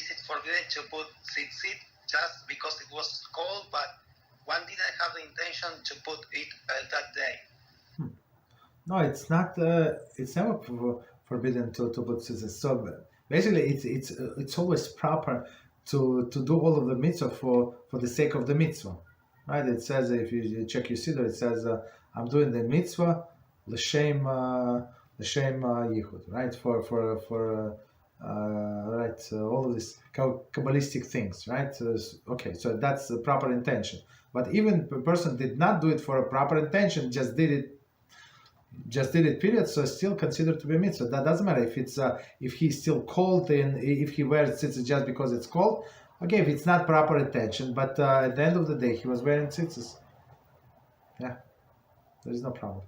is it forbidden to put tzitzit just because it was cold, but one didn't have the intention to put it that day? No, it's not. It's never forbidden to put tzitzis. So basically, it's always proper to do all of the mitzvah for the sake of the mitzvah, right? It says, if you check your siddur, it says I'm doing the mitzvah l'shem yichud, right? For right, all of these kabbalistic things, right? Okay, so that's the proper intention. But even a person did not do it for a proper intention, just did it period, so it's still considered to be a mitzvah. That doesn't matter if it's if he's still cold and if he wears tzitzis just because it's cold. Okay, if it's not proper intention, but at the end of the day he was wearing tzitzis. Yeah, there is no problem.